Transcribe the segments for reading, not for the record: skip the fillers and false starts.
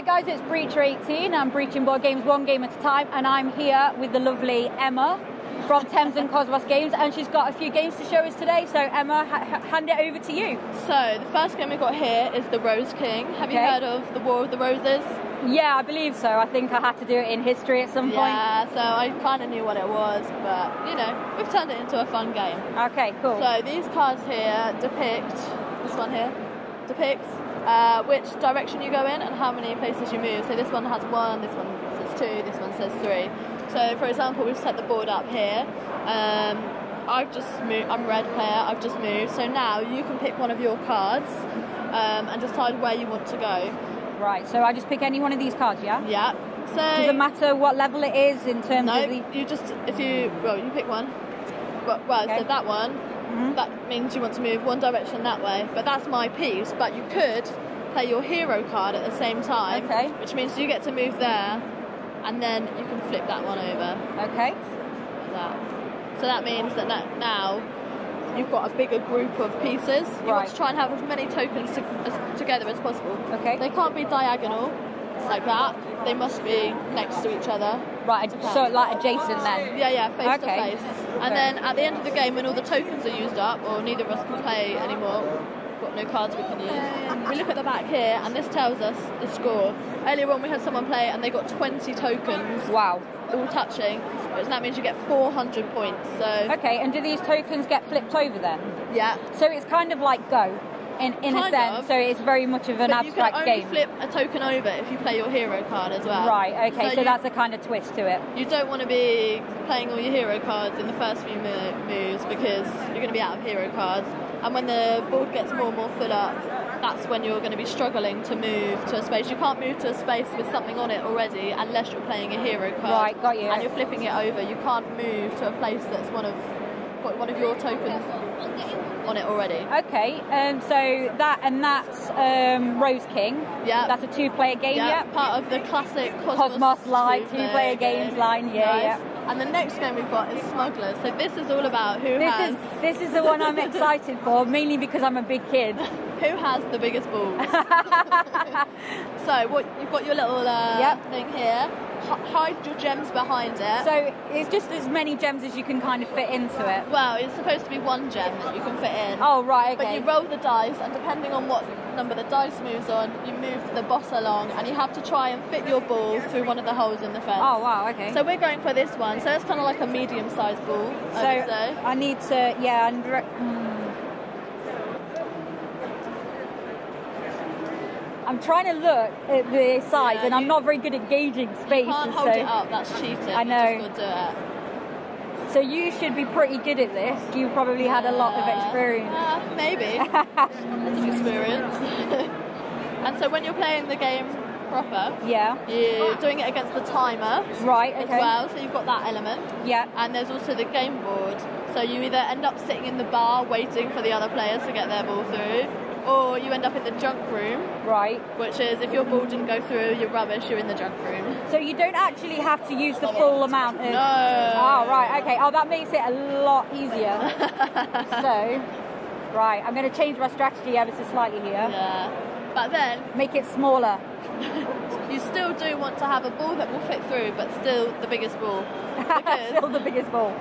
guys, it's Breacher18. I'm breaching board games one game at a time, and I'm here with the lovely Emma from Thames Kosmos Games, and she's got a few games to show us today. So Emma, hand it over to you. So the first game we've got here is the Rose King. Have you heard of the War of the Roses? Yeah, I believe so. I think I had to do it in history at some point. Yeah, so I kind of knew what it was, but you know, we've turned it into a fun game. Okay, cool. So these cards here depict, this one here, depicts which direction you go in and how many places you move. So this one has 1, this one says 2, this one says 3. So for example, we've set the board up here. I've just moved, I'm red player, I've just moved. So now you can pick one of your cards and decide where you want to go. Right, so I just pick any one of these cards, yeah? Yeah. So does it matter what level it is in terms of the... you just, you pick one. Well, so that one, that means you want to move one direction that way, but that's my piece. But you could play your hero card at the same time, which means you get to move there, and then you can flip that one over. Okay. Like that. So that means that now you've got a bigger group of pieces. You want to try and have as many tokens together as possible. Okay. They can't be diagonal like that. They must be next to each other. Right, so like adjacent then? Yeah, face to face. And then at the end of the game, when all the tokens are used up, or neither of us can play anymore, we've got no cards we can use, we look at the back here, and this tells us the score. Earlier on we had someone play and they got 20 tokens. Wow. All touching, which that means you get 400 points. So okay, and do these tokens get flipped over then? Yeah. So it's kind of like Go, in a sense. So it's very much of an abstract game. You can only flip a token over if you play your hero card as well. Right. Okay. So that's a kind of twist to it. You don't want to be playing all your hero cards in the first few moves because you're going to be out of hero cards, and when the board gets more and more full up, that's when you're going to be struggling to move to a space. You can't move to a space with something on it already unless you're playing a hero card. Right, got you. And you're flipping it over. You can't move to a place that's got one of your tokens on it already. Okay, so that's Rose King. Yeah. That's a 2-player game, yeah. Part of the classic Cosmos line, 2-player games line, yeah. And the next game we've got is Smugglers. So this is all about This is the one I'm excited for, mainly because I'm a big kid. Who has the biggest balls? So you've got your little thing here. Hide your gems behind it. So it's just as many gems as you can kind of fit into it. Well, it's supposed to be 1 gem that you can fit in. Oh, right, okay. But you roll the dice, and depending on what number the dice moves on, you move the boss along, and you have to try and fit your ball through one of the holes in the fence. Oh, wow, okay. So we're going for this one. So it's kind of like a medium-sized ball, I would say. I need to, I'm trying to look at the size, and I'm not very good at gauging space. You can't hold it up, that's cheating. I know. You just got to do it. So you should be pretty good at this. You've probably had a lot of experience. Maybe. Lots of experience. And so when you're playing the game proper, you're doing it against the timer, as well. So you've got that element. Yeah. And there's also the game board. So you either end up sitting in the bar waiting for the other players to get their ball through, or you end up in the junk room. Right. Which is, if your ball didn't go through, you're rubbish, you're in the junk room. So you don't actually have to use the full amount of... No. Oh, right, okay. Oh, that makes it a lot easier. So, right, I'm going to change my strategy ever so slightly here. Yeah. But then... Make it smaller. You still do want to have a ball that will fit through, but still the biggest ball. Still the biggest ball.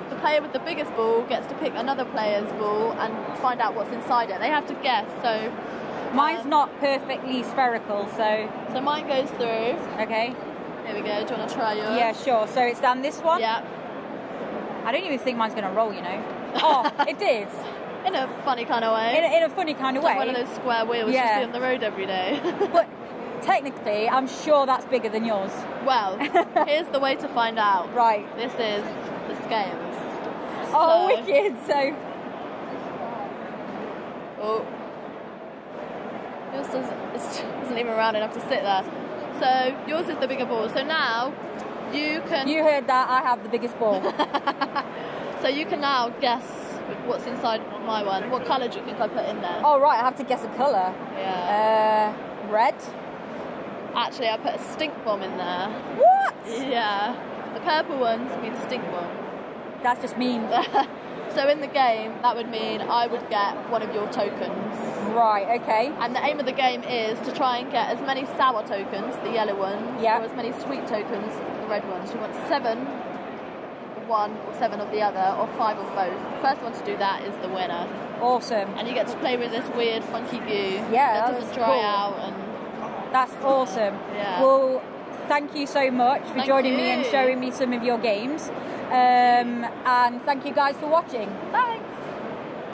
The player with the biggest ball gets to pick another player's ball and find out what's inside it. They have to guess, so... Mine's not perfectly spherical, so... So mine goes through. Okay. Here we go. Do you want to try yours? Yeah, sure. So it's down this one? Yeah. I don't even think mine's going to roll, you know. Oh, it did. In a funny kind of way. In a funny kind of way. Like one of those square wheels you see on the road every day. But technically, I'm sure that's bigger than yours. Well, here's the way to find out. Right. This is the scales. Oh, wicked. So... Oh. Yours isn't even round enough to sit there. So yours is the bigger ball. So now you can... You heard that, I have the biggest ball. So you can now guess what's inside my one. What colour do you think I put in there? Oh, right, I have to guess a colour. Yeah. Red? Actually, I put a stink bomb in there. What? Yeah. The purple ones mean stink bomb. That's just mean. So in the game, that would mean I would get one of your tokens. Right, okay. And the aim of the game is to try and get as many sour tokens, the yellow ones, or as many sweet tokens, the red ones. You want 7 of one or 7 of the other, or 5 of both. The first one to do that is the winner. Awesome. And you get to play with this weird funky goo that doesn't dry cool. out. And that's awesome. Yeah. Well, thank you so much for joining me and showing me some of your games. And thank you guys for watching. Bye.